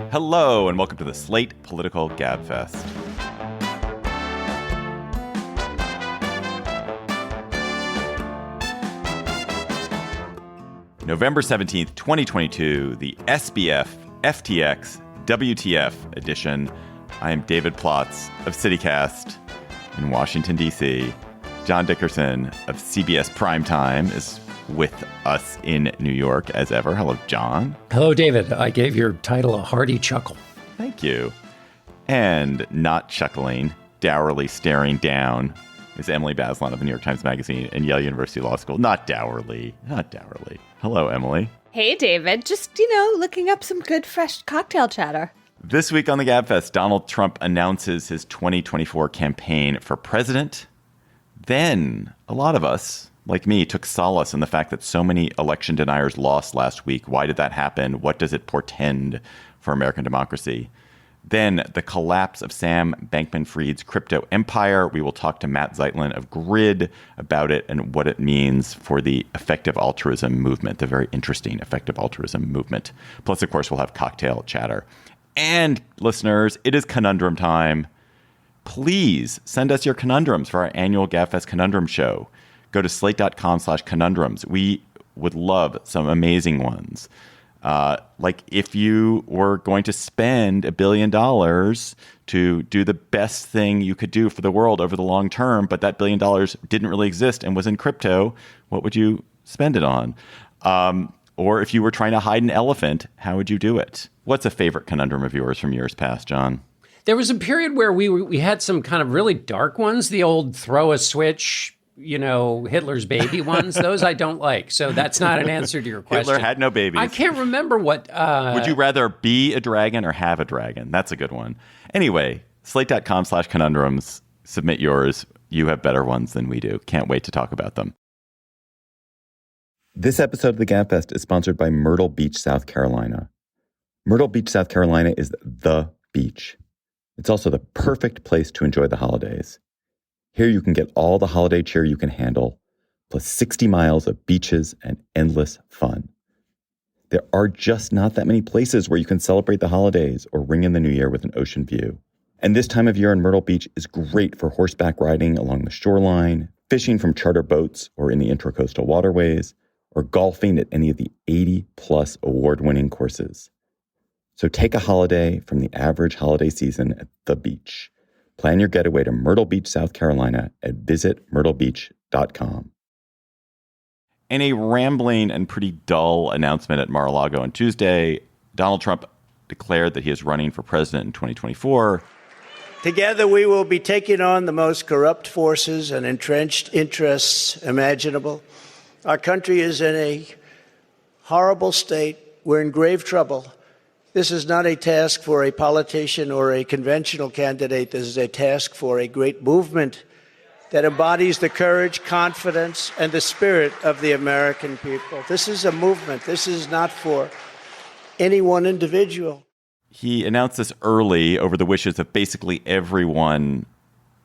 Hello, and welcome to the Slate Political Gabfest. November 17th, 2022, the SBF, FTX, WTF edition. I am David Plotz of CityCast in Washington, D.C. John Dickerson of CBS Primetime is with us in New York as ever. Hello, John. Hello, David. I gave your title a hearty chuckle. Thank you. And not chuckling, dourly staring down is Emily Bazelon of the New York Times Magazine and Yale University Law School. Not dourly. Hello, Emily. Hey, David. Just, looking up some good, fresh cocktail chatter. This week on the Gabfest, Donald Trump announces his 2024 campaign for president. Then a lot of us, like me, took solace in the fact that so many election deniers lost last week. Why did that happen? What does it portend for American democracy? Then the collapse of Sam Bankman-Fried's crypto empire. We will talk to Matt Zeitlin of Grid about it and what it means for the effective altruism movement, the very interesting effective altruism movement. Plus, of course, we'll have cocktail chatter. And listeners, it is conundrum time. Please send us your conundrums for our annual Gabfest Conundrum Show. Go to slate.com/conundrums. We would love some amazing ones. Like if you were going to spend $1 billion to do the best thing you could do for the world over the long term, but that $1 billion didn't really exist and was in crypto, what would you spend it on? Or if you were trying to hide an elephant, how would you do it? What's a favorite conundrum of yours from years past, John? There was a period where we had some kind of really dark ones, the old throw a switch, Hitler's baby ones. Those I don't like. So that's not an answer to your question. Hitler had no babies. I can't remember what... Would you rather be a dragon or have a dragon? That's a good one. Anyway, slate.com/conundrums. Submit yours. You have better ones than we do. Can't wait to talk about them. This episode of the Gabfest is sponsored by Myrtle Beach, South Carolina. Myrtle Beach, South Carolina is the beach. It's also the perfect place to enjoy the holidays. Here you can get all the holiday cheer you can handle, plus 60 miles of beaches and endless fun. There are just not that many places where you can celebrate the holidays or ring in the new year with an ocean view. And this time of year in Myrtle Beach is great for horseback riding along the shoreline, fishing from charter boats or in the intracoastal waterways, or golfing at any of the 80-plus award-winning courses. So take a holiday from the average holiday season at the beach. Plan your getaway to Myrtle Beach, South Carolina at visitmyrtlebeach.com. In a rambling and pretty dull announcement at Mar-a-Lago on Tuesday, Donald Trump declared that he is running for president in 2024. Together we will be taking on the most corrupt forces and entrenched interests imaginable. Our country is in a horrible state. We're in grave trouble. This is not a task for a politician or a conventional candidate. This is a task for a great movement that embodies the courage, confidence, and the spirit of the American people. This is a movement. This is not for any one individual. He announced this early over the wishes of basically everyone,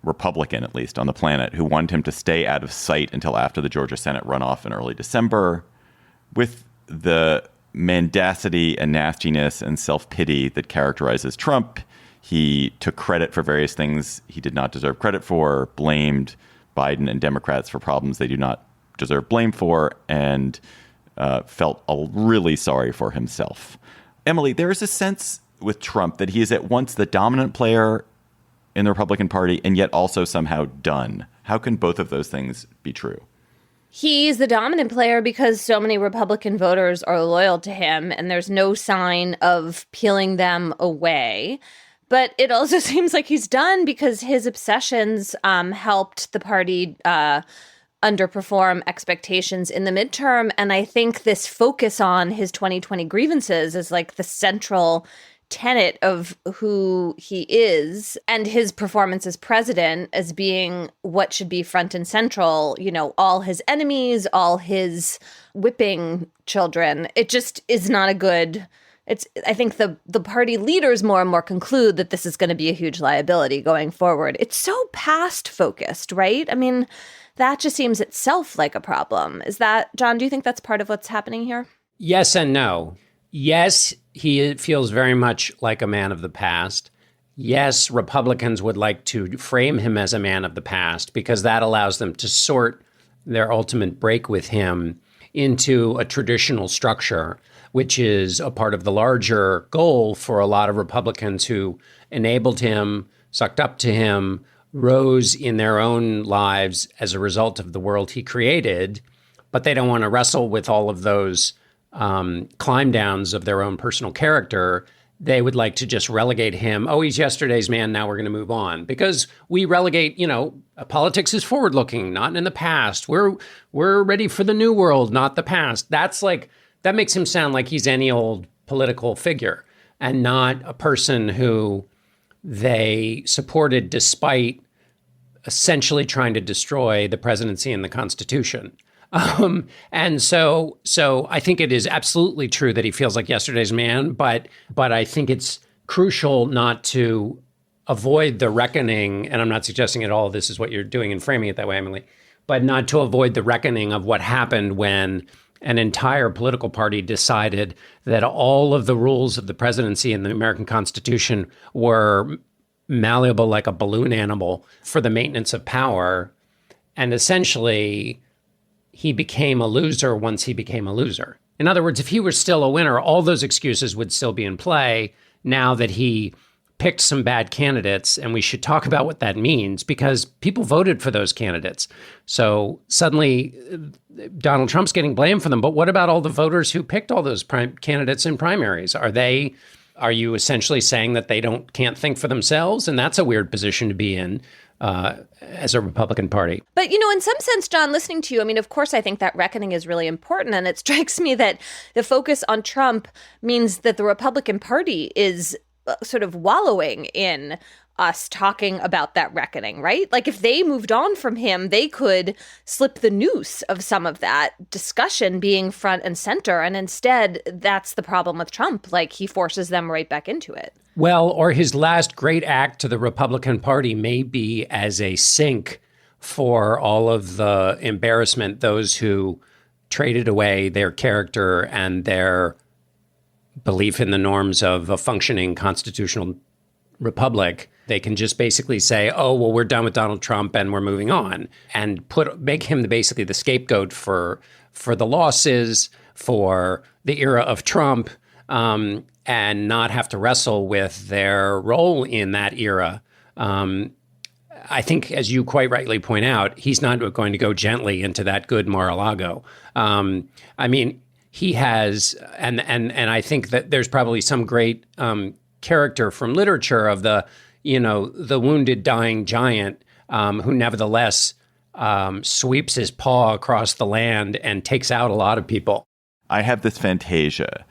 Republican at least, on the planet, who wanted him to stay out of sight until after the Georgia Senate runoff in early December. With the mendacity and nastiness and self-pity that characterizes Trump, he took credit for various things he did not deserve credit for, blamed Biden and Democrats for problems they do not deserve blame for, and felt really sorry for himself. Emily, there is a sense with Trump that he is at once the dominant player in the Republican Party and yet also somehow done. How can both of those things be true? He's the dominant player because so many Republican voters are loyal to him and there's no sign of peeling them away. But it also seems like he's done because his obsessions helped the party underperform expectations in the midterm. And I think this focus on his 2020 grievances is like the central tenet of who he is and his performance as president as being what should be front and central, all his enemies, all his whipping children. It just is not a good... I think the party leaders more and more conclude that this is going to be a huge liability going forward. It's so past focused, right? I mean, that just seems itself like a problem. Is that, John, do you think that's part of what's happening here? Yes and no. Yes, he feels very much like a man of the past. Yes, Republicans would like to frame him as a man of the past because that allows them to sort their ultimate break with him into a traditional structure, which is a part of the larger goal for a lot of Republicans who enabled him, sucked up to him, rose in their own lives as a result of the world he created, but they don't want to wrestle with all of those climb downs of their own personal character. They would like to just relegate him. Oh, he's yesterday's man. Now we're going to move on because we relegate, politics is forward looking, not in the past. We're ready for the new world, not the past. That makes him sound like he's any old political figure and not a person who they supported despite essentially trying to destroy the presidency and the Constitution. And so I think it is absolutely true that he feels like yesterday's man, but I think it's crucial not to avoid the reckoning, and I'm not suggesting at all this is what you're doing and framing it that way, Emily, but not to avoid the reckoning of what happened when an entire political party decided that all of the rules of the presidency and the American Constitution were malleable like a balloon animal for the maintenance of power. And essentially, he became a loser once he became a loser. In other words, if he were still a winner, all those excuses would still be in play now that he picked some bad candidates. And we should talk about what that means because people voted for those candidates. So suddenly Donald Trump's getting blamed for them. But what about all the voters who picked all those candidates in primaries? Are you essentially saying that they can't think for themselves? And that's a weird position to be in. As a Republican Party. But, in some sense, John, listening to you, of course, I think that reckoning is really important. And it strikes me that the focus on Trump means that the Republican Party is sort of wallowing in us talking about that reckoning, right? Like if they moved on from him, they could slip the noose of some of that discussion being front and center. And instead, that's the problem with Trump. Like he forces them right back into it. Well, or his last great act to the Republican Party may be as a sink for all of the embarrassment, those who traded away their character and their belief in the norms of a functioning constitutional republic. They can just basically say, oh, well, we're done with Donald Trump and we're moving on and make him basically the scapegoat for the losses, for the era of Trump, and not have to wrestle with their role in that era. I think, as you quite rightly point out, he's not going to go gently into that good Mar-a-Lago. He has, and I think that there's probably some great character from literature of the wounded, dying giant who nevertheless sweeps his paw across the land and takes out a lot of people. I have this fantasia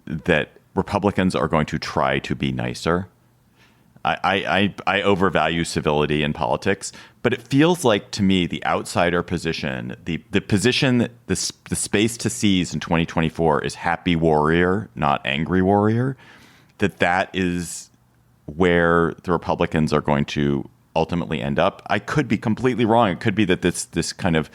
that Republicans are going to try to be nicer. I overvalue civility in politics, but it feels like to me the outsider position, the position, the space to seize in 2024 is happy warrior, not angry warrior. That is where the Republicans are going to ultimately end up. I could be completely wrong. It could be that this kind of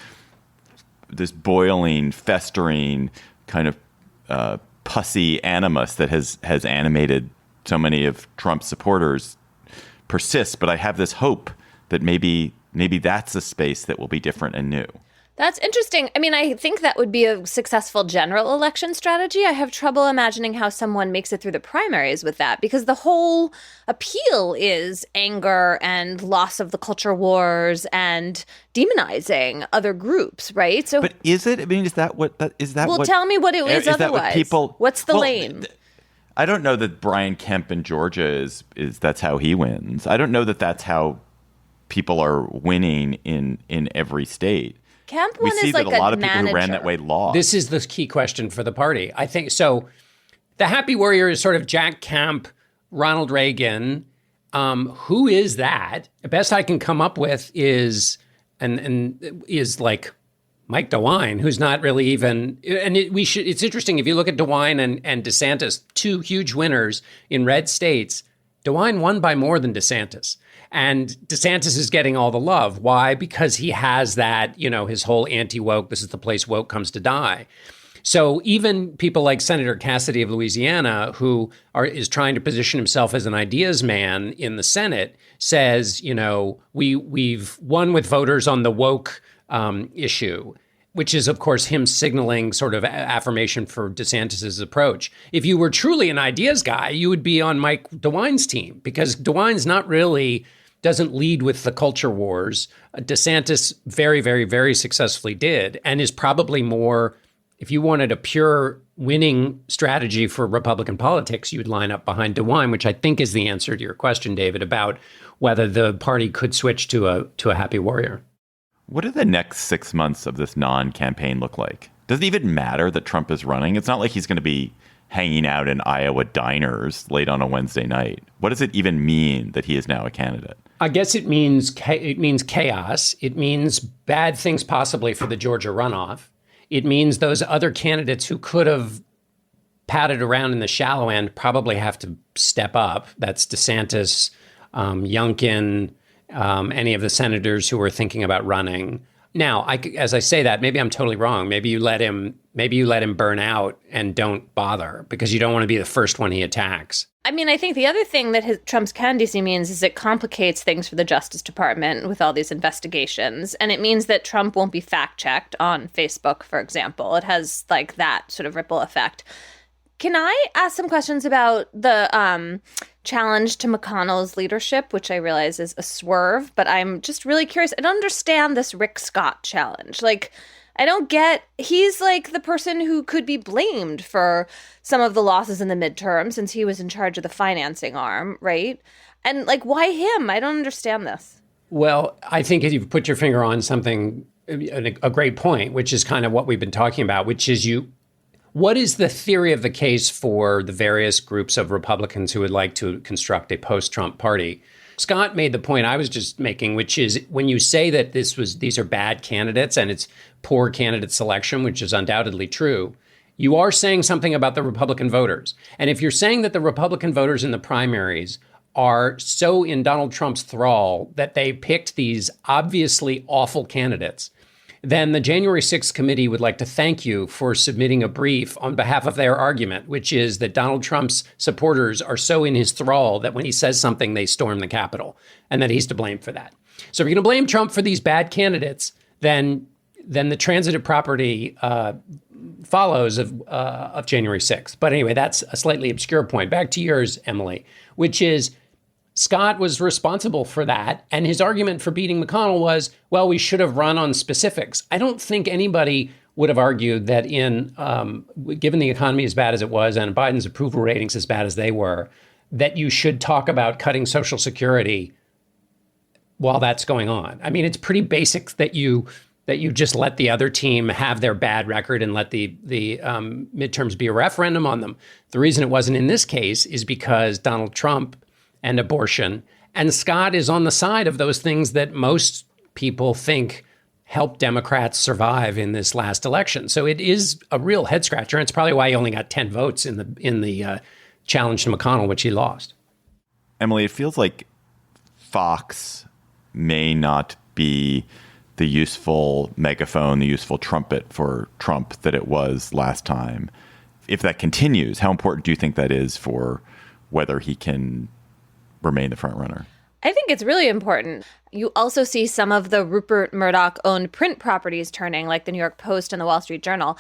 this boiling, festering kind of pussy animus that has animated so many of Trump's supporters persists. But I have this hope that maybe that's a space that will be different and new. That's interesting. I think that would be a successful general election strategy. I have trouble imagining how someone makes it through the primaries with that, because the whole appeal is anger and loss of the culture wars and demonizing other groups, right? So, but is it? Is that what that is? That well, what, tell me what it is. is otherwise, that what people? What's the lane? I don't know that Brian Kemp in Georgia is that's how he wins. I don't know that that's how people are winning in every state. Kemp we one see is that like a lot of people manager. who ran that way lost. This is the key question for the party, I think. So the happy warrior is sort of Jack Kemp, Ronald Reagan. Who is that? The best I can come up with is like Mike DeWine, who's not really even. And it's interesting if you look at DeWine and DeSantis, two huge winners in red states. DeWine won by more than DeSantis. And DeSantis is getting all the love. Why? Because he has that, his whole anti-woke, this is the place woke comes to die. So even people like Senator Cassidy of Louisiana, who is trying to position himself as an ideas man in the Senate, says, we've won with voters on the woke issue, which is, of course, him signaling sort of affirmation for DeSantis's approach. If you were truly an ideas guy, you would be on Mike DeWine's team, because DeWine's doesn't lead with the culture wars. DeSantis very, very, very successfully did, and is probably more, if you wanted a pure winning strategy for Republican politics, you'd line up behind DeWine, which I think is the answer to your question, David, about whether the party could switch to a happy warrior. What do the next 6 months of this non-campaign look like? Does it even matter that Trump is running? It's not like he's going to be hanging out in Iowa diners late on a Wednesday night. What does it even mean that he is now a candidate? I guess it means chaos. It means bad things possibly for the Georgia runoff. It means those other candidates who could have padded around in the shallow end probably have to step up. That's DeSantis, Youngkin, any of the senators who are thinking about running. Now, as I say that, maybe I'm totally wrong. Maybe you let him burn out and don't bother, because you don't want to be the first one he attacks. I mean, I think the other thing that Trump's candidacy means is it complicates things for the Justice Department with all these investigations. And it means that Trump won't be fact-checked on Facebook, for example. It has like that sort of ripple effect. Can I ask some questions about the challenge to McConnell's leadership, which I realize is a swerve, but I'm just really curious. I don't understand this Rick Scott challenge. Like, I don't get, he's like the person who could be blamed for some of the losses in the midterm since he was in charge of the financing arm, right? And like, why him? I don't understand this. Well, I think you've put your finger on something, a great point, which is kind of what we've been talking about, which is what is the theory of the case for the various groups of Republicans who would like to construct a post-Trump party? Scott made the point I was just making, which is when you say that these are bad candidates and it's poor candidate selection, which is undoubtedly true, you are saying something about the Republican voters. And if you're saying that the Republican voters in the primaries are so in Donald Trump's thrall that they picked these obviously awful candidates, then the January 6th committee would like to thank you for submitting a brief on behalf of their argument, which is that Donald Trump's supporters are so in his thrall that when he says something, they storm the Capitol, and that he's to blame for that. So if you're going to blame Trump for these bad candidates, then the transitive property follows of January 6th. But anyway, that's a slightly obscure point. Back to yours, Emily, which is Scott was responsible for that. And his argument for beating McConnell was, well, we should have run on specifics. I don't think anybody would have argued that given the economy as bad as it was and Biden's approval ratings as bad as they were, that you should talk about cutting Social Security while that's going on. I mean, it's pretty basic that you just let the other team have their bad record and let the midterms be a referendum on them. The reason it wasn't in this case is because Donald Trump and abortion. And Scott is on the side of those things that most people think helped Democrats survive in this last election. So it is a real head scratcher. And it's probably why he only got 10 votes in the challenge to McConnell, which he lost. Emily, it feels like Fox may not be the useful megaphone, the useful trumpet for Trump that it was last time. If that continues, how important do you think that is for whether he can remain the front runner? I think it's really important. You also see some of the Rupert Murdoch-owned print properties turning, like the New York Post and the Wall Street Journal.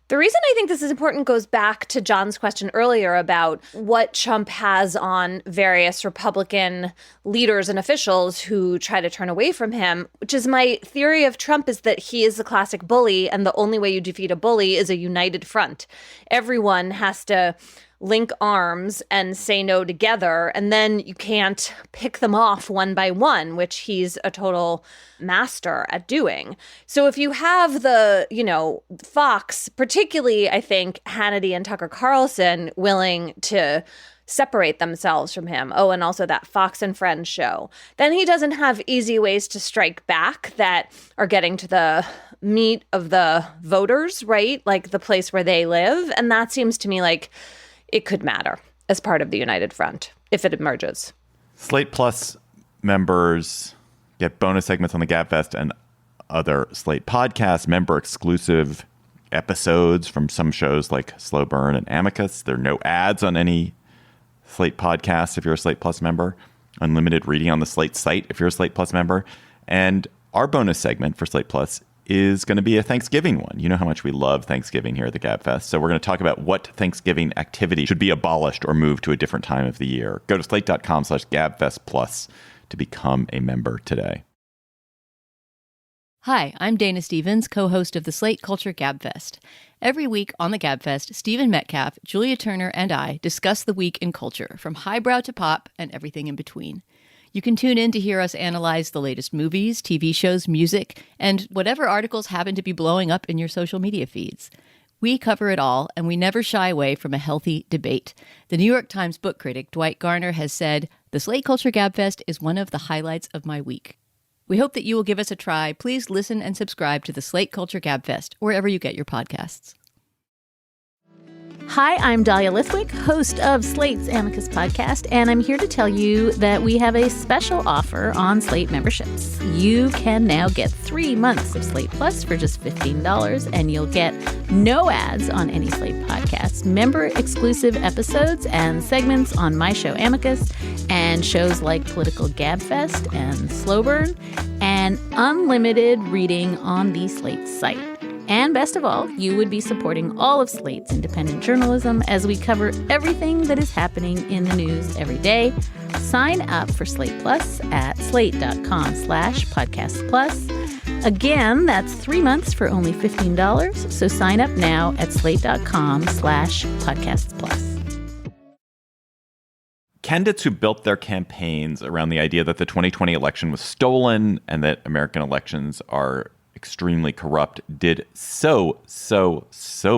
The reason I think this is important goes back to John's question earlier about what Trump has on various Republican leaders and officials who try to turn away from him, which is my theory of Trump is that he is the classic bully, and the only way you defeat a bully is a united front. Everyone has to link arms and say no together, and then you can't pick them off one by one, which he's a total master at doing. So if you have the, Fox, particularly, I think, Hannity and Tucker Carlson willing to separate themselves from him. Oh, and also that Fox and Friends show. Then he doesn't have easy ways to strike back that are getting to the meat of the voters, right? Like the place where they live. And that seems to me like it could matter as part of the United Front if it emerges. Slate Plus members get bonus segments on the Gabfest and other Slate podcasts, member-exclusive episodes from some shows like Slow Burn and Amicus. There are no ads on any Slate podcasts if you're a Slate Plus member. Unlimited reading on the Slate site if you're a Slate Plus member. And our bonus segment for Slate Plus is going to be a Thanksgiving one. You know how much we love Thanksgiving here at the Gabfest. So we're going to talk about what Thanksgiving activity should be abolished or moved to a different time of the year. Go to slate.com/Gabfest Plus to become a member today. Hi, I'm Dana Stevens, co-host of the Slate Culture Gabfest. Every week on the Gabfest, Stephen Metcalf, Julia Turner, and I discuss the week in culture, from highbrow to pop and everything in between. You can tune in to hear us analyze the latest movies, TV shows, music, and whatever articles happen to be blowing up in your social media feeds. We cover it all, and we never shy away from a healthy debate. The New York Times book critic Dwight Garner has said, "The Slate Culture Gabfest is one of the highlights of my week." We hope that you will give us a try. Please listen and subscribe to the Slate Culture Gabfest, wherever you get your podcasts. Hi, I'm Dahlia Lithwick, host of Slate's Amicus podcast, and I'm here to tell you that we have a special offer on Slate memberships. You can now get 3 months of Slate Plus for just $15, and you'll get no ads on any Slate podcasts, member-exclusive episodes and segments on my show Amicus, and shows like Political Gabfest and Slow Burn, and unlimited reading on the Slate site. And best of all, you would be supporting all of Slate's independent journalism as we cover everything that is happening in the news every day. Sign up for Slate Plus at slate.com/podcast plus. Again, that's 3 months for only $15. So sign up now at slate.com/podcasts plus. Candidates who built their campaigns around the idea that the 2020 election was stolen and that American elections are extremely corrupt did so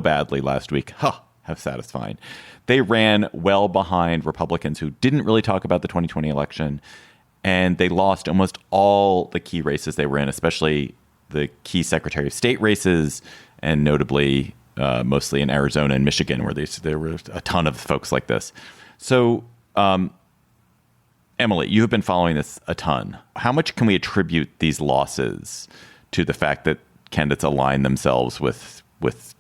badly last week. How satisfying. They ran well behind Republicans who didn't really talk about the 2020 election, and they lost almost all the key races they were in, especially the key Secretary of State races, and notably mostly in Arizona and Michigan, where there were a ton of folks like this. So, Emily, you have been following this a ton. How much can we attribute these losses to the fact that candidates align themselves with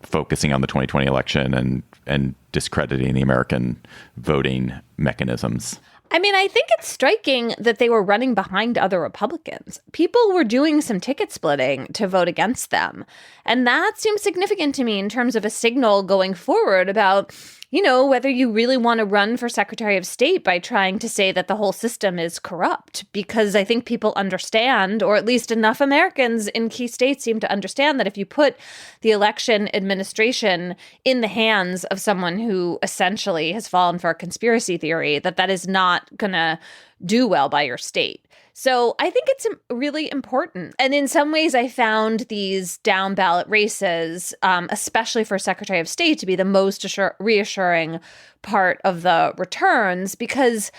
focusing on the 2020 election and discrediting the American voting mechanisms? I mean, I think it's striking that they were running behind other Republicans. People were doing some ticket splitting to vote against them. And that seems significant to me in terms of a signal going forward about, you know, whether you really want to run for Secretary of State by trying to say that the whole system is corrupt. Because I think people understand, or at least enough Americans in key states seem to understand, that if you put the election administration in the hands of someone who essentially has fallen for a conspiracy theory, that is not going to do well by your state. So I think it's really important. And in some ways, I found these down ballot races, especially for Secretary of State, to be the most reassuring part of the returns because,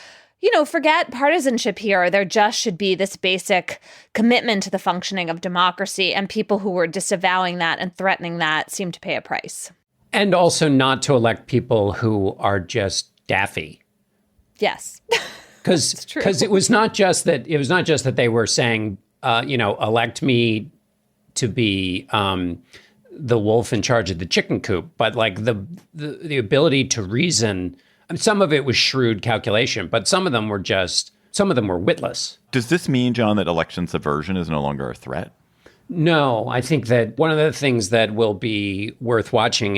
you know, forget partisanship here. There just should be this basic commitment to the functioning of democracy, and people who were disavowing that and threatening that seem to pay a price. And also not to elect people who are just daffy. Yes. Because it was not just that they were saying, elect me to be the wolf in charge of the chicken coop, but like the ability to reason. I mean, some of it was shrewd calculation, but some of them were witless. Does this mean, John, that election subversion is no longer a threat? No, I think that one of the things that will be worth watching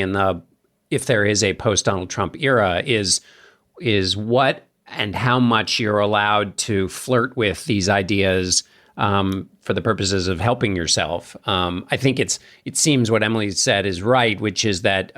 if there is a post-Donald Trump era is what and how much you're allowed to flirt with these ideas for the purposes of helping yourself. I think it seems what Emily said is right, which is that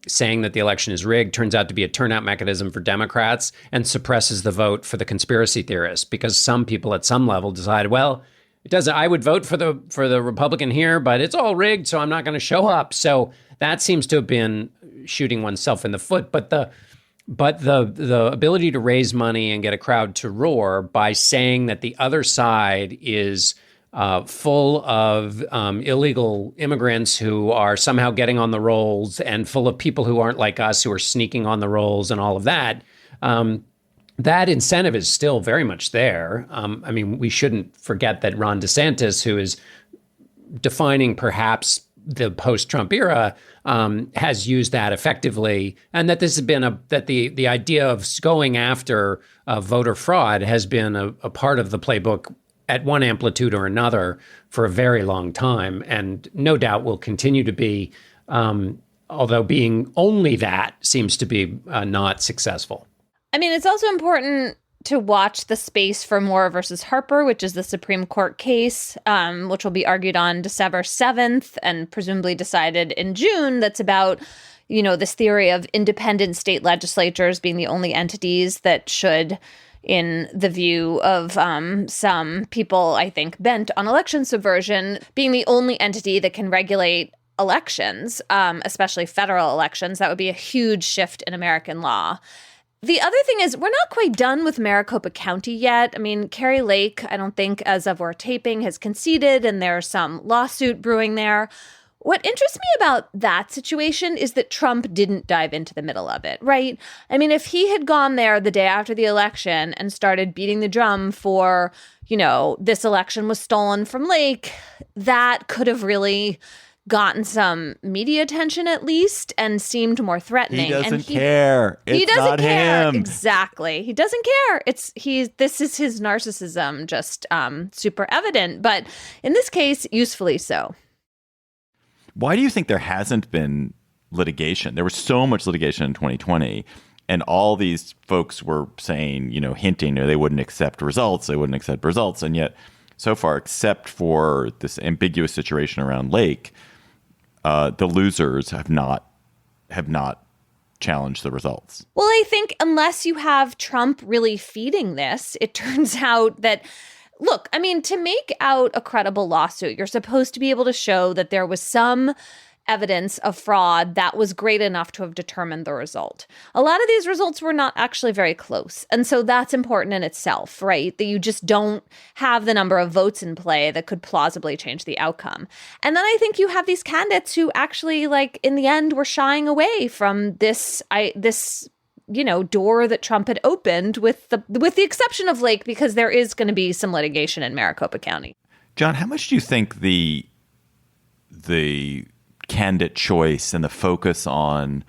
saying that the election is rigged turns out to be a turnout mechanism for Democrats and suppresses the vote for the conspiracy theorists, because some people at some level decided, well, it doesn't. I would vote for the Republican here, but it's all rigged, so I'm not going to show up. So that seems to have been shooting oneself in the foot. But the ability to raise money and get a crowd to roar by saying that the other side is full of illegal immigrants who are somehow getting on the rolls and full of people who aren't like us who are sneaking on the rolls and all of that, that incentive is still very much there. I mean, we shouldn't forget that Ron DeSantis, who is defining perhaps the post-Trump era, has used that effectively, and that this has been the idea of going after voter fraud has been a part of the playbook at one amplitude or another for a very long time, and no doubt will continue to be, although being only that seems to be not successful. I mean, it's also important to watch the space for Moore versus Harper, which is the Supreme Court case, which will be argued on December 7th and presumably decided in June. That's about, this theory of independent state legislatures being the only entities that should, in the view of some people, I think, bent on election subversion, being the only entity that can regulate elections, especially federal elections. That would be a huge shift in American law. The other thing is, we're not quite done with Maricopa County yet. I mean, Kari Lake, I don't think, as of our taping, has conceded, and there's some lawsuit brewing there. What interests me about that situation is that Trump didn't dive into the middle of it, right? I mean, if he had gone there the day after the election and started beating the drum for, this election was stolen from Lake, that could have really gotten some media attention at least and seemed more threatening. He doesn't care. He doesn't not care. Him. Exactly. He doesn't care. This is his narcissism just super evident, but in this case, usefully so. Why do you think there hasn't been litigation? There was so much litigation in 2020, and all these folks were saying, hinting they wouldn't accept results. They wouldn't accept results. And yet so far, except for this ambiguous situation around Lake, the losers have not challenged the results. Well, I think unless you have Trump really feeding this, it turns out that, look, I mean, to make out a credible lawsuit, you're supposed to be able to show that there was some evidence of fraud that was great enough to have determined the result. A lot of these results were not actually very close. And so that's important in itself, right? That you just don't have the number of votes in play that could plausibly change the outcome. And then I think you have these candidates who actually, in the end, were shying away from this door that Trump had opened, with the exception of Lake, because there is going to be some litigation in Maricopa County. John, how much do you think the candidate choice and the focus on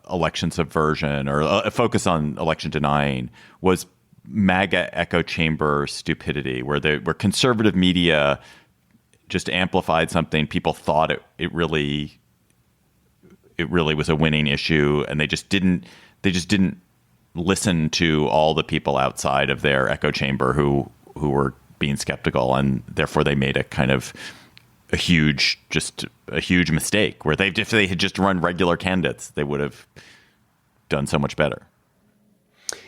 election subversion or a focus on election denying was MAGA echo chamber stupidity, where conservative media just amplified something people thought it really was a winning issue, and they just didn't listen to all the people outside of their echo chamber who were being skeptical, and therefore they made a kind of a huge mistake where if they had just run regular candidates, they would have done so much better.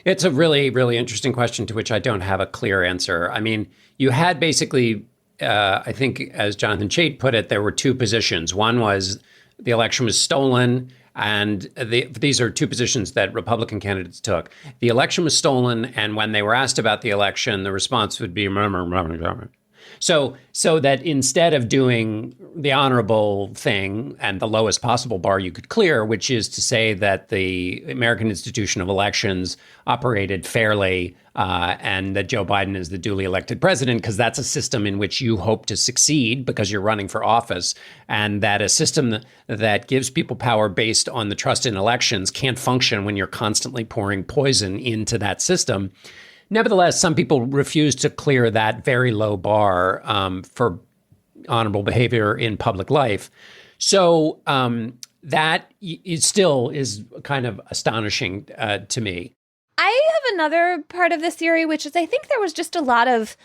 It's a really, really interesting question to which I don't have a clear answer. I mean, you had basically, I think, as Jonathan Chait put it, there were two positions. One was the election was stolen, and these are two positions that Republican candidates took. The election was stolen, and when they were asked about the election, the response would be, So that instead of doing the honorable thing and the lowest possible bar you could clear, which is to say that the American institution of elections operated fairly and that Joe Biden is the duly elected president, because that's a system in which you hope to succeed because you're running for office, and that a system that gives people power based on the trust in elections can't function when you're constantly pouring poison into that system. Nevertheless, some people refuse to clear that very low bar for honorable behavior in public life. So that still is kind of astonishing to me. I have another part of this theory, which is I think there was just a lot of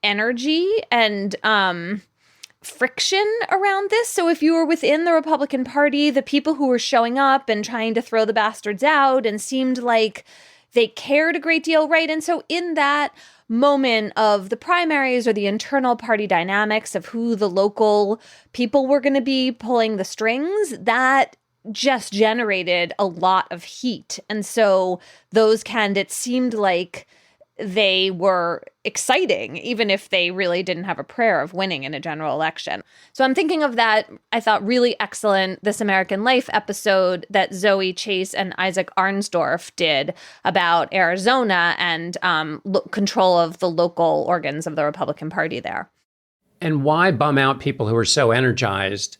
energy and friction around this. So if you were within the Republican Party, the people who were showing up and trying to throw the bastards out and seemed like they cared a great deal, right? And so in that moment of the primaries or the internal party dynamics of who the local people were going to be pulling the strings, that just generated a lot of heat. And so those candidates seemed like they were exciting, even if they really didn't have a prayer of winning in a general election. So I'm thinking of that, I thought, really excellent This American Life episode that Zoe Chase and Isaac Arnsdorf did about Arizona and control of the local organs of the Republican Party there. And why bum out people who are so energized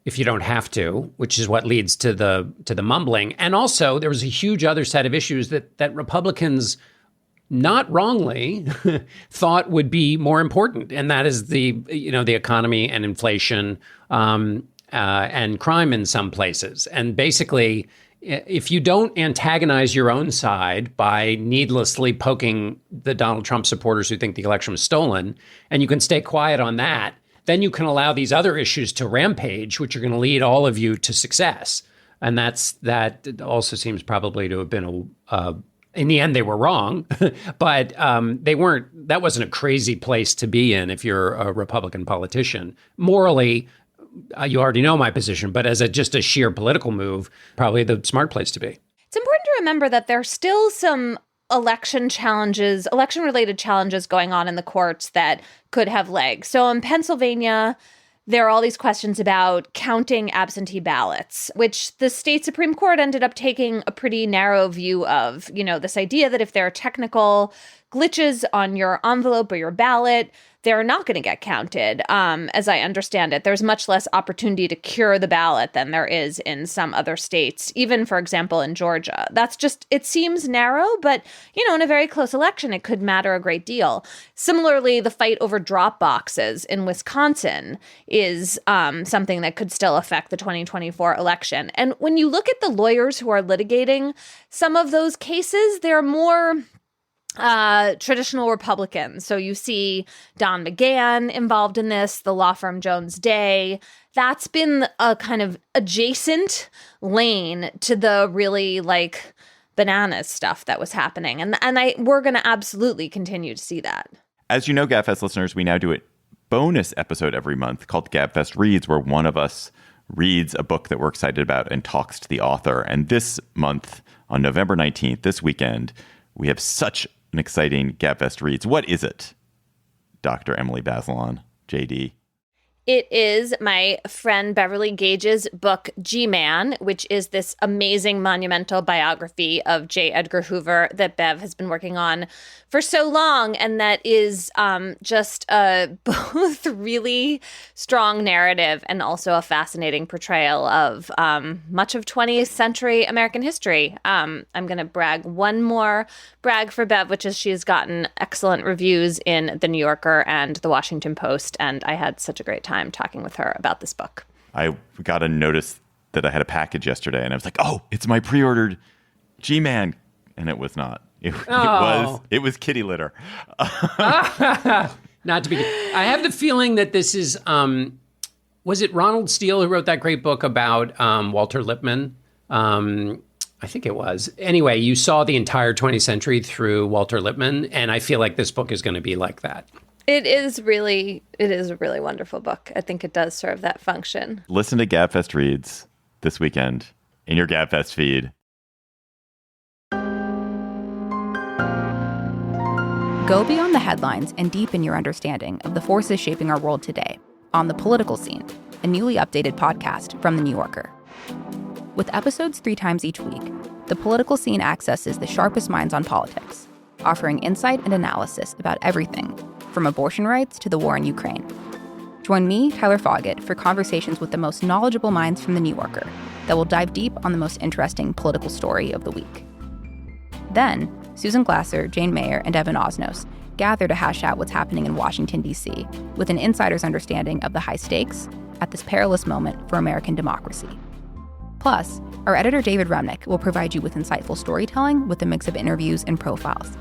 if you don't have to, which is what leads to the mumbling. And also, there was a huge other set of issues that Republicans, not wrongly, thought would be more important, and that is the economy and inflation and crime in some places. And basically, if you don't antagonize your own side by needlessly poking the Donald Trump supporters who think the election was stolen, and you can stay quiet on that, then you can allow these other issues to rampage, which are going to lead all of you to success. And that also seems probably to have been in the end, they were wrong, but that wasn't a crazy place to be in if you're a Republican politician. Morally, you already know my position, but as just a sheer political move, probably the smart place to be. It's important to remember that there's still some election-related challenges going on in the courts that could have legs. So in Pennsylvania, there are all these questions about counting absentee ballots, which the state Supreme Court ended up taking a pretty narrow view of, this idea that if there are technical glitches on your envelope or your ballot, they're not going to get counted. As I understand it, there's much less opportunity to cure the ballot than there is in some other states, even, for example, in Georgia. It seems narrow, but, in a very close election, it could matter a great deal. Similarly, the fight over drop boxes in Wisconsin is something that could still affect the 2024 election. And when you look at the lawyers who are litigating some of those cases, they're more traditional Republicans. So you see Don McGahn involved in this, the law firm Jones Day. That's been a kind of adjacent lane to the really bananas stuff that was happening. And we're going to absolutely continue to see that. As you know, Gabfest listeners, we now do a bonus episode every month called Gabfest Reads, where one of us reads a book that we're excited about and talks to the author. And this month, on November 19th, this weekend, we have such an exciting Gabfest Reads. What is it, Dr. Emily Bazelon, JD? It is my friend Beverly Gage's book, G-Man, which is this amazing monumental biography of J. Edgar Hoover that Bev has been working on for so long. And that is just both really strong narrative and also a fascinating portrayal of much of 20th century American history. I'm going to brag for Bev, which is she has gotten excellent reviews in The New Yorker and The Washington Post. And I had such a great time talking with her about this book. I got a notice that I had a package yesterday, and I was like, "Oh, it's my pre-ordered G-Man," and it was not. It was kitty litter. Not to be. I have the feeling that this is. Was it Ronald Steele who wrote that great book about Walter Lippmann? I think it was. Anyway, you saw the entire 20th century through Walter Lippmann, and I feel like this book is going to be like that. It is a really wonderful book. I think it does serve that function. Listen to Gabfest Reads this weekend in your Gabfest feed. Go beyond the headlines and deepen your understanding of the forces shaping our world today on The Political Scene, a newly updated podcast from The New Yorker. With episodes 3 times each week, The Political Scene accesses the sharpest minds on politics, offering insight and analysis about everything from abortion rights to the war in Ukraine. Join me, Tyler Foggett, for conversations with the most knowledgeable minds from The New Yorker that will dive deep on the most interesting political story of the week. Then, Susan Glasser, Jane Mayer, and Evan Osnos gather to hash out what's happening in Washington, D.C., with an insider's understanding of the high stakes at this perilous moment for American democracy. Plus, our editor David Remnick will provide you with insightful storytelling with a mix of interviews and profiles.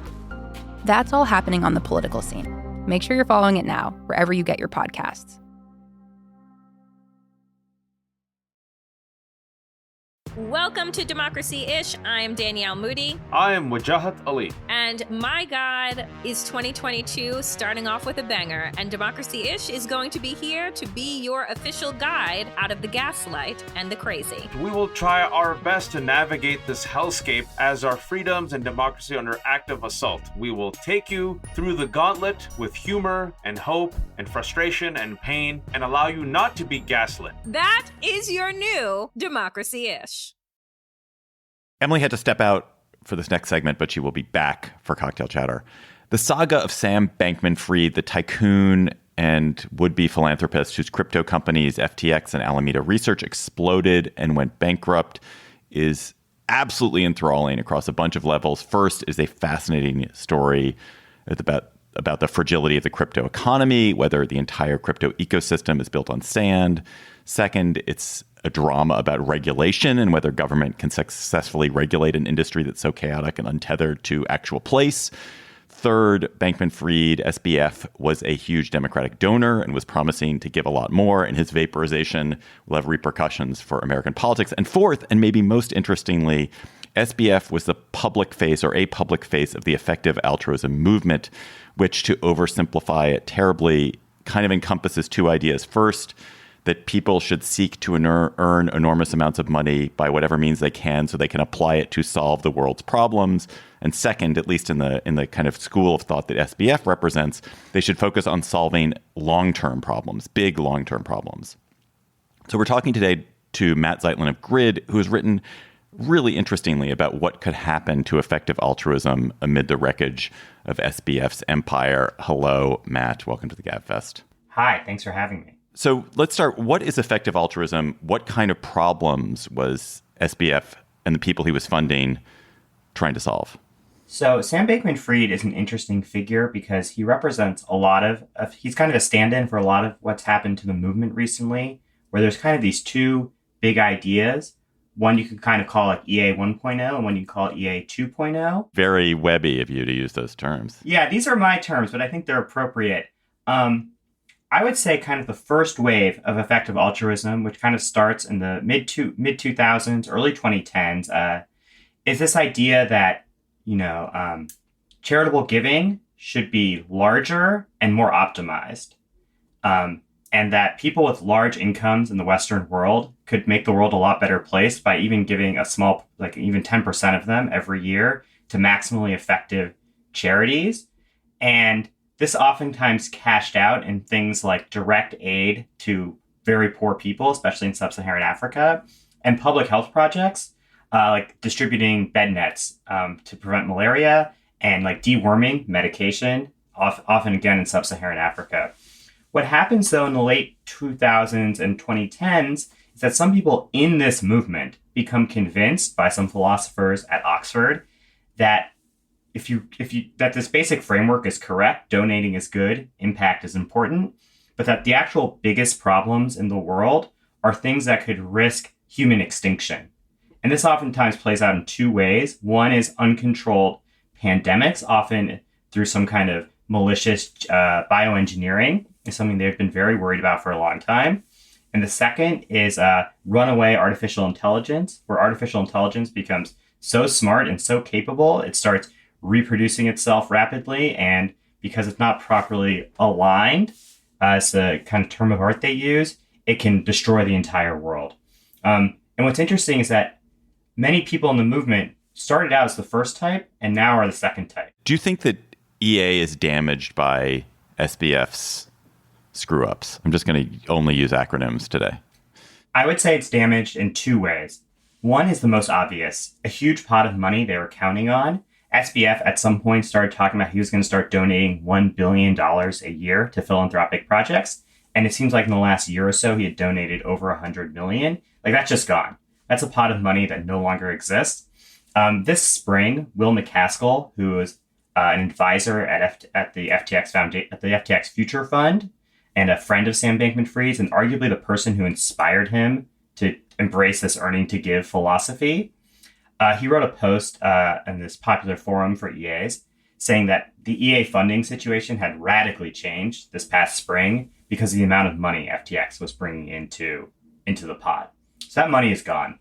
That's all happening on The Political Scene. Make sure you're following it now, wherever you get your podcasts. Welcome to Democracy-ish. I'm Danielle Moody. I am Wajahat Ali. And my God is 2022, starting off with a banger. And Democracy-ish is going to be here to be your official guide out of the gaslight and the crazy. We will try our best to navigate this hellscape as our freedoms and democracy are under active assault. We will take you through the gauntlet with humor and hope and frustration and pain and allow you not to be gaslit. That is your new Democracy-ish. Emily had to step out for this next segment, but she will be back for Cocktail Chatter. The saga of Sam Bankman-Fried, the tycoon and would-be philanthropist whose crypto companies FTX and Alameda Research exploded and went bankrupt, is absolutely enthralling across a bunch of levels. First is a fascinating story about the fragility of the crypto economy, whether the entire crypto ecosystem is built on sand. Second, it's a drama about regulation and whether government can successfully regulate an industry that's so chaotic and untethered to actual place. Third, Bankman-Fried, SBF, was a huge Democratic donor and was promising to give a lot more, and his vaporization will have repercussions for American politics. And fourth, and maybe most interestingly, SBF was the public face or a public face of the effective altruism movement, which, to oversimplify it terribly, kind of encompasses two ideas. First, that people should seek to earn enormous amounts of money by whatever means they can so they can apply it to solve the world's problems. And second, at least in the kind of school of thought that SBF represents, they should focus on solving long-term problems, big long-term problems. So we're talking today to Matt Zeitlin of Grid, who has written really interestingly about what could happen to effective altruism amid the wreckage of SBF's empire. Hello, Matt. Welcome to the Gabfest. Hi, thanks for having me. So let's start. What is effective altruism? What kind of problems was SBF and the people he was funding trying to solve? So Sam Bankman-Fried is an interesting figure because he represents a lot of he's kind of a stand-in for a lot of what's happened to the movement recently, where there's kind of these two big ideas. One you could kind of call it EA 1.0 and one you can call it EA 2.0. Very webby of you to use those terms. Yeah, these are my terms, but I think they're appropriate. I would say kind of the first wave of effective altruism, which kind of starts in the mid 2000s, early 2010s, is this idea that, charitable giving should be larger and more optimized. And that people with large incomes in the Western world could make the world a lot better place by even giving a small, like even 10% of them every year to maximally effective charities. And this oftentimes cashed out in things like direct aid to very poor people, especially in sub-Saharan Africa, and public health projects, like distributing bed nets to prevent malaria and like deworming medication, often again in sub-Saharan Africa. What happens, though, in the late 2000s and 2010s is that some people in this movement become convinced by some philosophers at Oxford that that this basic framework is correct, donating is good, impact is important, but that the actual biggest problems in the world are things that could risk human extinction. And this oftentimes plays out in two ways. One is uncontrolled pandemics, often through some kind of malicious bioengineering, is something they've been very worried about for a long time. And the second is runaway artificial intelligence, where artificial intelligence becomes so smart and so capable, it starts reproducing itself rapidly, and because it's not properly aligned, as the kind of term of art they use, it can destroy the entire world. And what's interesting is that many people in the movement started out as the first type and now are the second type. Do you think that EA is damaged by SBF's screw-ups? I'm just going to only use acronyms today. I would say it's damaged in two ways. One is the most obvious. A huge pot of money they were counting on. SBF at some point started talking about he was going to start donating $1 billion a year to philanthropic projects. And it seems like in the last year or so, he had donated over $100 million. Like, that's just gone. That's a pot of money that no longer exists. This spring, Will MacAskill, who is an advisor at the FTX at the FTX Future Fund and a friend of Sam Bankman-Fried's, and arguably the person who inspired him to embrace this earning to give philosophy, he wrote a post in this popular forum for EAs saying that the EA funding situation had radically changed this past spring because of the amount of money FTX was bringing into the pot. So that money is gone.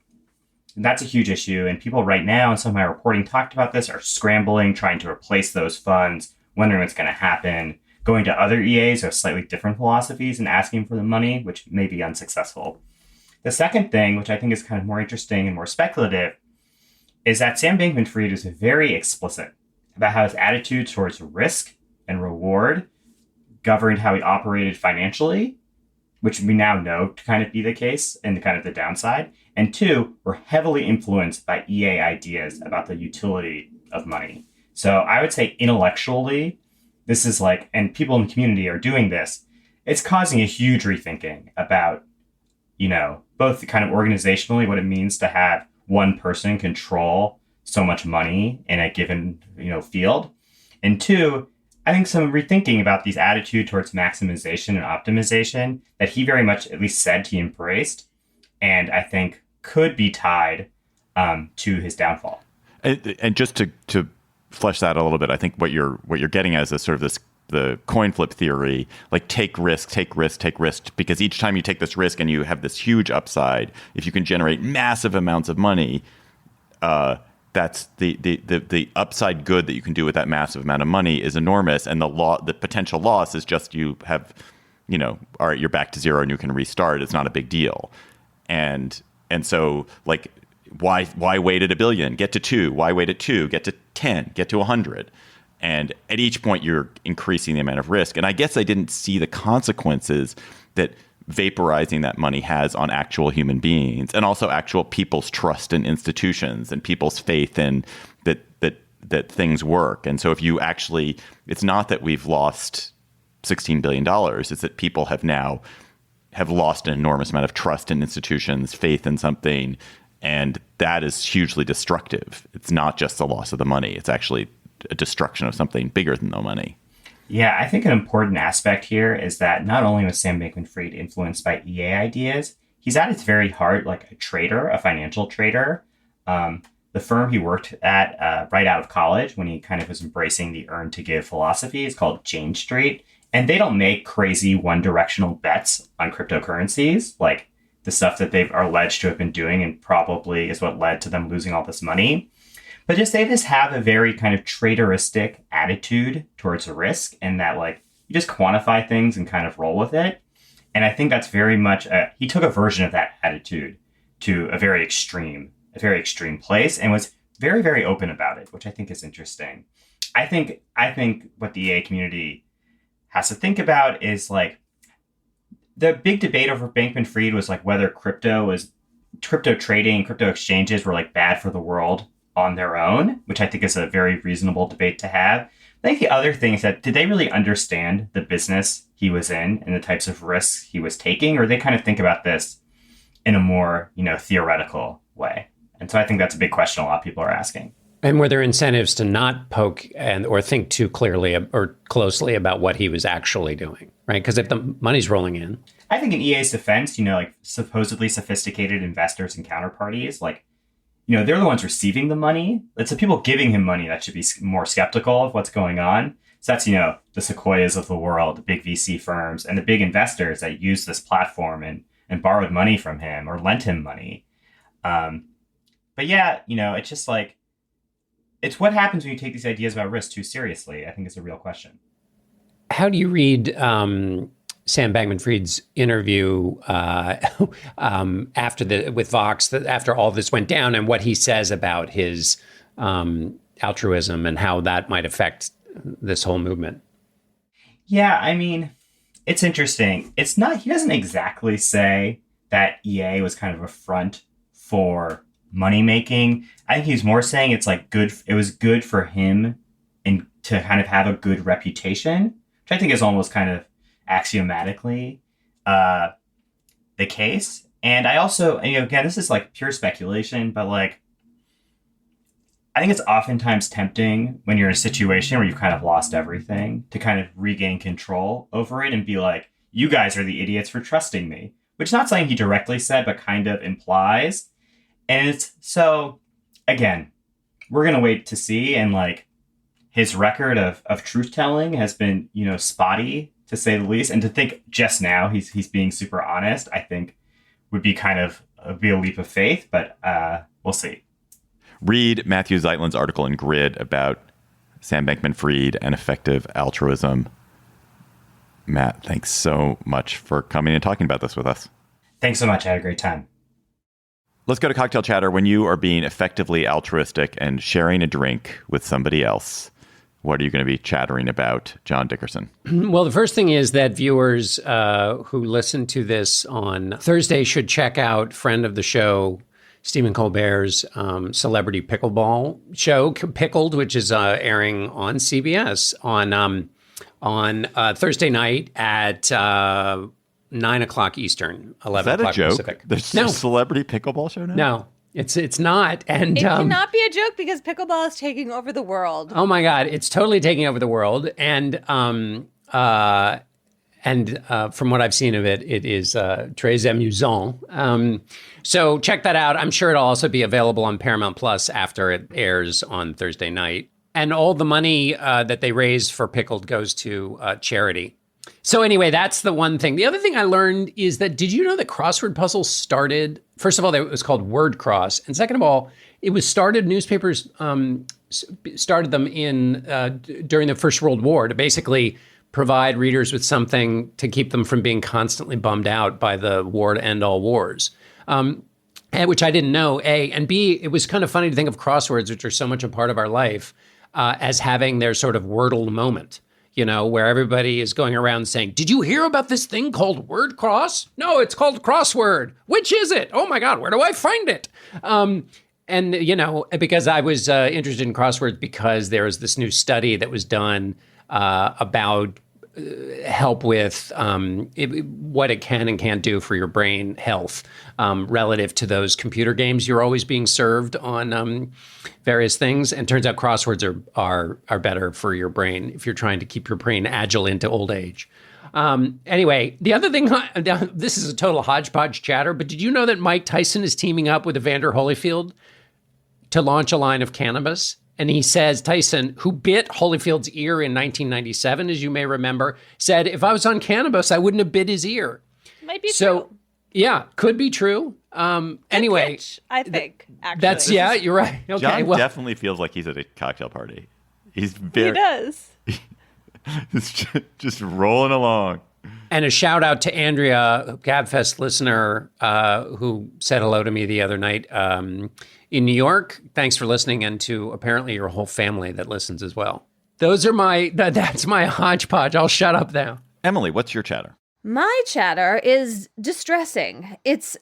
That's a huge issue. And people right now, and some of my reporting talked about this, are scrambling, trying to replace those funds, wondering what's going to happen, going to other EAs who have slightly different philosophies and asking for the money, which may be unsuccessful. The second thing, which I think is kind of more interesting and more speculative, is that Sam Bankman-Fried is very explicit about how his attitude towards risk and reward governed how he operated financially, which we now know to kind of be the case and kind of the downside. And two, were heavily influenced by EA ideas about the utility of money. So I would say intellectually, this is like, and people in the community are doing this, it's causing a huge rethinking about, both the kind of organizationally, what it means to have one person control so much money in a given, field. And two, I think some rethinking about these attitude towards maximization and optimization that he very much at least said he embraced, and I think could be tied to his downfall. And just to flesh that a little bit, I think what you're getting at is the coin flip theory, like take risk, because each time you take this risk and you have this huge upside, if you can generate massive amounts of money, that's the upside good that you can do with that massive amount of money is enormous. And the potential loss is just you have, all right, you're back to zero and you can restart. It's not a big deal. And so like, why wait at $1 billion? Get to 2. Why wait at 2? Get to 10. Get to 100. And at each point, you're increasing the amount of risk. And I guess I didn't see the consequences that vaporizing that money has on actual human beings and also actual people's trust in institutions and people's faith in that things work. And so if you actually, it's not that we've lost $16 billion, it's that people have lost an enormous amount of trust in institutions, faith in something. And that is hugely destructive. It's not just the loss of the money. It's actually a destruction of something bigger than the money. Yeah, I think an important aspect here is that not only was Sam Bankman-Fried influenced by EA ideas, he's at his very heart like a trader, a financial trader. The firm he worked at right out of college when he kind of was embracing the earn to give philosophy is called Jane Street. And they don't make crazy one-directional bets on cryptocurrencies, like the stuff that they've are alleged to have been doing and probably is what led to them losing all this money. But they just have a very kind of traderistic attitude towards risk, and that like you just quantify things and kind of roll with it. And I think that's very much he took a version of that attitude to a very extreme place and was very, very open about it, which I think is interesting. I think what the EA community has to think about is like the big debate over Bankman-Fried was like whether crypto trading, crypto exchanges were like bad for the world on their own, which I think is a very reasonable debate to have. I think the other thing is that did they really understand the business he was in and the types of risks he was taking, or they kind of think about this in a more, theoretical way? And so I think that's a big question a lot of people are asking. And were there incentives to not poke or think too clearly or closely about what he was actually doing, right? Because if the money's rolling in. I think in EA's defense, like supposedly sophisticated investors and counterparties, like, they're the ones receiving the money. It's the people giving him money that should be more skeptical of what's going on. So that's, the Sequoias of the world, the big VC firms, and the big investors that use this platform and borrowed money from him or lent him money. But yeah, it's just like, it's what happens when you take these ideas about risk too seriously, I think is a real question. How do you read Sam Bankman-Fried's interview with Vox after all this went down, and what he says about his altruism and how that might affect this whole movement? Yeah, I mean, it's interesting. He doesn't exactly say that EA was kind of a front for money making. I think he's more saying it's like it was good for him and to kind of have a good reputation, which I think is almost kind of axiomatically the case. And I also, again, this is like pure speculation, but like, I think it's oftentimes tempting when you're in a situation where you've kind of lost everything to kind of regain control over it and be like, you guys are the idiots for trusting me, which is not something he directly said, but kind of implies. And it's so, again, we're going to wait to see. And like his record of truth telling has been, spotty, to say the least. And to think just now he's being super honest, I think would be kind of be a leap of faith. But we'll see. Read Matthew Zeitlin's article in Grid about Sam Bankman-Fried and effective altruism. Matt, thanks so much for coming and talking about this with us. Thanks so much. I had a great time. Let's go to Cocktail Chatter. When you are being effectively altruistic and sharing a drink with somebody else, what are you going to be chattering about, John Dickerson? Well, the first thing is that viewers who listen to this on Thursday should check out friend of the show, Stephen Colbert's celebrity pickleball show, Pickled, which is airing on CBS on Thursday night at 9 o'clock Eastern, 11 o'clock Pacific. Is that a joke? There's a celebrity pickleball show now? No, it's not. And it cannot be a joke because pickleball is taking over the world. Oh my God, it's totally taking over the world. And from what I've seen of it, it is très amusant. So check that out. I'm sure it'll also be available on Paramount Plus after it airs on Thursday night. And all the money that they raise for Pickled goes to charity. So anyway, that's the one thing. The other thing I learned is that, did you know that crossword puzzles started, first of all, it was called word cross. And second of all, it was started, newspapers started them during the First World War to basically provide readers with something to keep them from being constantly bummed out by the war to end all wars. Which I didn't know, A. And B, it was kind of funny to think of crosswords, which are so much a part of our life, as having their sort of Wordle moment, where everybody is going around saying, did you hear about this thing called word cross? No, it's called crossword. Which is it? Oh my God, where do I find it? And, because I was interested in crosswords because there was this new study that was done about help with what it can and can't do for your brain health relative to those computer games you're always being served on various things. And turns out crosswords are better for your brain if you're trying to keep your brain agile into old age. Anyway, the other thing, this is a total hodgepodge chatter, but did you know that Mike Tyson is teaming up with Evander Holyfield to launch a line of cannabis? And he says, Tyson, who bit Holyfield's ear in 1997, as you may remember, said, if I was on cannabis, I wouldn't have bit his ear. Might be true. Yeah, could be true. Anyway. Pitch, I think, actually. You're right. Okay, John definitely feels like he's at a cocktail party. He does. He's just rolling along. And a shout out to Andrea, Gabfest listener, who said hello to me the other night in New York. Thanks for listening, and to apparently your whole family that listens as well. That's my hodgepodge. I'll shut up now. Emily, what's your chatter? My chatter is distressing. It's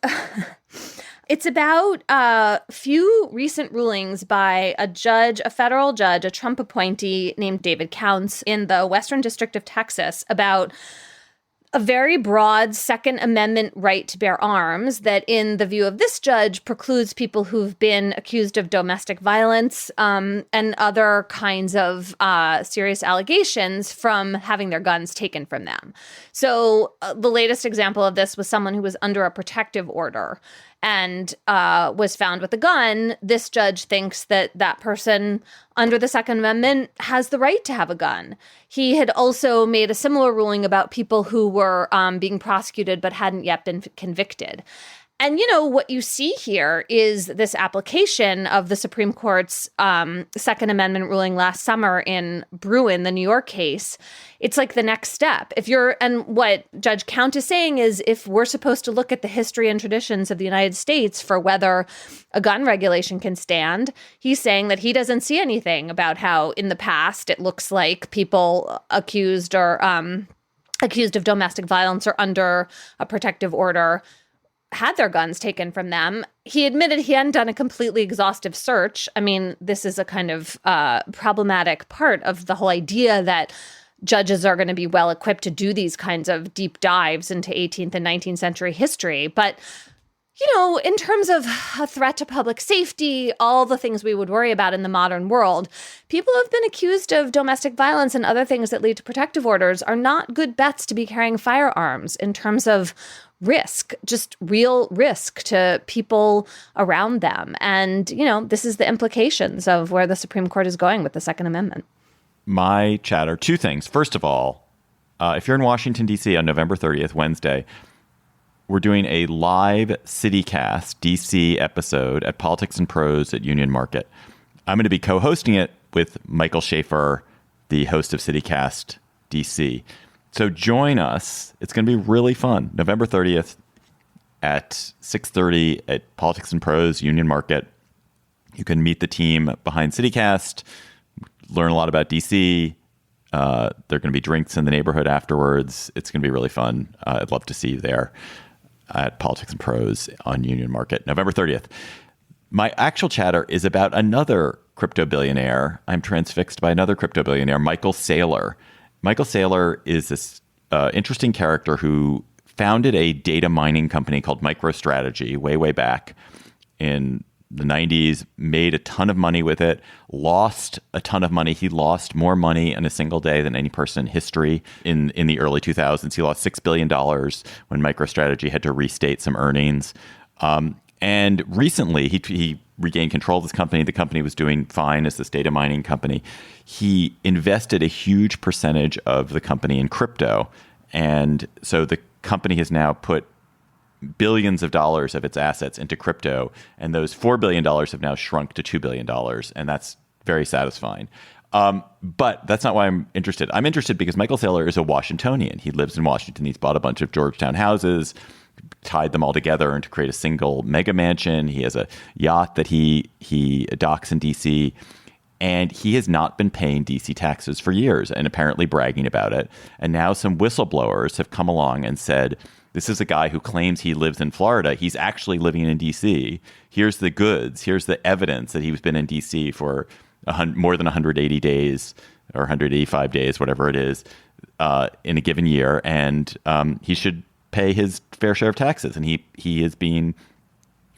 about a few recent rulings by a federal judge, a Trump appointee named David Counts in the Western District of Texas, about a very broad Second Amendment right to bear arms that, in the view of this judge, precludes people who've been accused of domestic violence and other kinds of serious allegations from having their guns taken from them. So the latest example of this was someone who was under a protective order and was found with a gun. This judge thinks that that person under the Second Amendment has the right to have a gun. He had also made a similar ruling about people who were being prosecuted but hadn't yet been convicted. And, what you see here is this application of the Supreme Court's Second Amendment ruling last summer in Bruin, the New York case. It's like the next step. And what Judge Count is saying is, if we're supposed to look at the history and traditions of the United States for whether a gun regulation can stand, he's saying that he doesn't see anything about how in the past it looks like people accused of domestic violence or under a protective order had their guns taken from them. He admitted he hadn't done a completely exhaustive search. I mean, this is a kind of problematic part of the whole idea that judges are going to be well equipped to do these kinds of deep dives into 18th and 19th century history. But, in terms of a threat to public safety, all the things we would worry about in the modern world, people who have been accused of domestic violence and other things that lead to protective orders are not good bets to be carrying firearms in terms of risk, just real risk to people around them. And, this is the implications of where the Supreme Court is going with the Second Amendment. My chatter, two things. First of all, if you're in Washington, D.C. on November 30th, Wednesday, we're doing a live CityCast DC episode at Politics and Prose at Union Market. I'm going to be co-hosting it with Michael Schaefer, the host of CityCast DC. So join us. It's going to be really fun. November 30th at 6:30 at Politics and Prose, Union Market. You can meet the team behind CityCast, learn a lot about DC. There are going to be drinks in the neighborhood afterwards. It's going to be really fun. I'd love to see you there at Politics and Prose on Union Market, November 30th. My actual chatter is about another crypto billionaire. I'm transfixed by another crypto billionaire, Michael Saylor. Michael Saylor is this interesting character who founded a data mining company called MicroStrategy way back in the 90s, made a ton of money with it, lost a ton of money. He lost more money in a single day than any person in history in the early 2000s. He lost $6 billion when MicroStrategy had to restate some earnings. And recently, he regained control of this company. The company was doing fine as this data mining company. He invested a huge percentage of the company in crypto. And so the company has now put billions of dollars of its assets into crypto. And those $4 billion have now shrunk to $2 billion. And that's very satisfying. But that's not why I'm interested. I'm interested because Michael Saylor is a Washingtonian. He lives in Washington. He's bought a bunch of Georgetown houses, tied them all together and to create a single mega mansion. He has a yacht that he docks in DC, and he has not been paying DC taxes for years and apparently bragging about it. And now some whistleblowers have come along and said, this is a guy who claims he lives in Florida. He's actually living in DC. Here's the goods. Here's the evidence that he's been in DC for more than 180 days or 185 days, whatever it is, in a given year. And he should pay his fair share of taxes. And he is being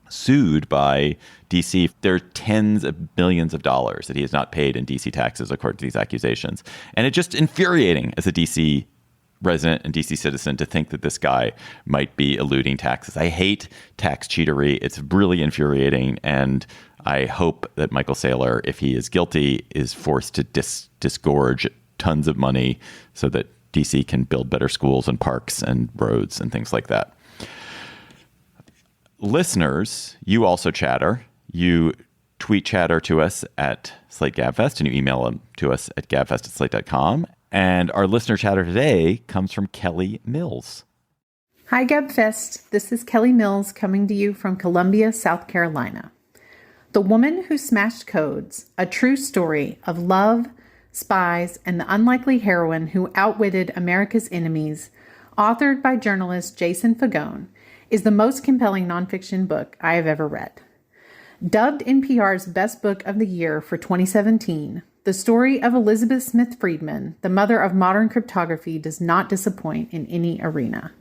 sued by DC. There are tens of millions of dollars that he has not paid in DC taxes, according to these accusations. And it's just infuriating as a DC resident and DC citizen to think that this guy might be eluding taxes. I hate tax cheatery. It's really infuriating. And I hope that Michael Saylor, if he is guilty, is forced to disgorge tons of money so that DC can build better schools and parks and roads and things like that. Listeners, you also chatter. You tweet chatter to us at Slate Gabfest, and you email them to us at gabfest@slate.com. And our listener chatter today comes from Kelly Mills. Hi, Gabfest. This is Kelly Mills coming to you from Columbia, South Carolina. The Woman Who Smashed Codes, a true story of love, spies, and the unlikely heroine who outwitted America's enemies, authored by journalist Jason Fagone, is the most compelling nonfiction book I have ever read. Dubbed NPR's Best Book of the Year for 2017, the story of Elizabeth Smith Friedman, the mother of modern cryptography, does not disappoint in any arena.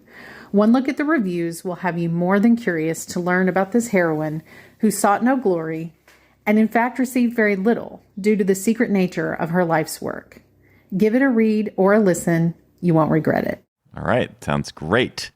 One look at the reviews will have you more than curious to learn about this heroine who sought no glory and in fact received very little due to the secret nature of her life's work. Give it a read or a listen. You won't regret it. All right. Sounds great.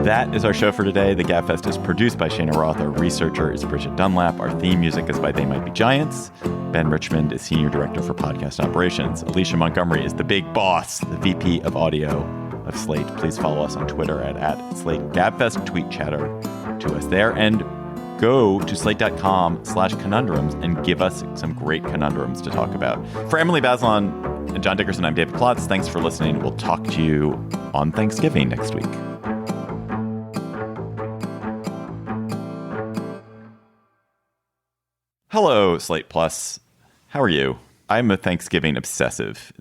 That is our show for today. The Gabfest is produced by Shana Roth. Our researcher is Bridget Dunlap. Our theme music is by They Might Be Giants. Ben Richmond is Senior Director for Podcast Operations. Alicia Montgomery is the big boss, the VP of Audio of Slate. Please follow us on Twitter at Slate Gabfest. Tweet chatter to us there. And go to slate.com/conundrums and give us some great conundrums to talk about. For Emily Bazelon and John Dickerson, I'm David Plotz. Thanks for listening. We'll talk to you on Thanksgiving next week. Hello, Slate Plus. How are you? I'm a Thanksgiving obsessive.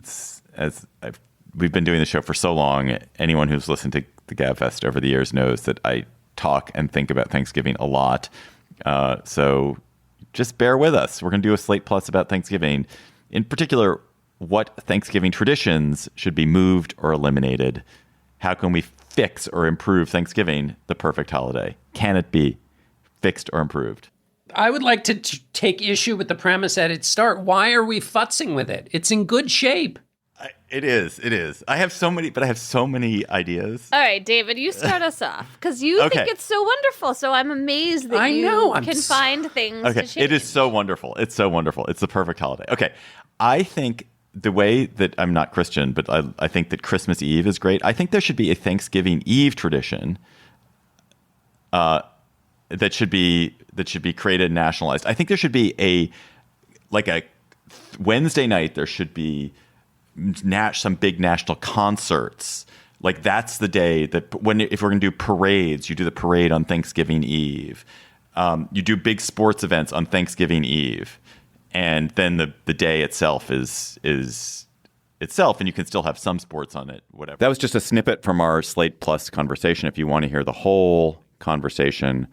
We've been doing the show for so long. Anyone who's listened to the Gabfest over the years knows that I talk and think about Thanksgiving a lot. So just bear with us. We're going to do a Slate Plus about Thanksgiving. In particular, what Thanksgiving traditions should be moved or eliminated. How can we fix or improve Thanksgiving, the perfect holiday? Can it be fixed or improved? I would like to take issue with the premise at its start. Why are we futzing with it? It's in good shape. It is. I have so many ideas. All right, David, you start us off because you think it's so wonderful. So I'm amazed that you can find things to change. It is so wonderful. It's so wonderful. It's the perfect holiday. Okay. I think the way that I'm not Christian, but I think that Christmas Eve is great. I think there should be a Thanksgiving Eve tradition that should be created and nationalized. I think there should be a Wednesday night. There should be some big national concerts. Like that's the day that if we're going to do parades, you do the parade on Thanksgiving Eve. You do big sports events on Thanksgiving Eve, and then the day itself is itself, and you can still have some sports on it. Whatever. That was just a snippet from our Slate Plus conversation. If you want to hear the whole conversation,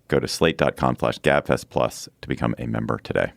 go to slate.com/gabfest plus to become a member today.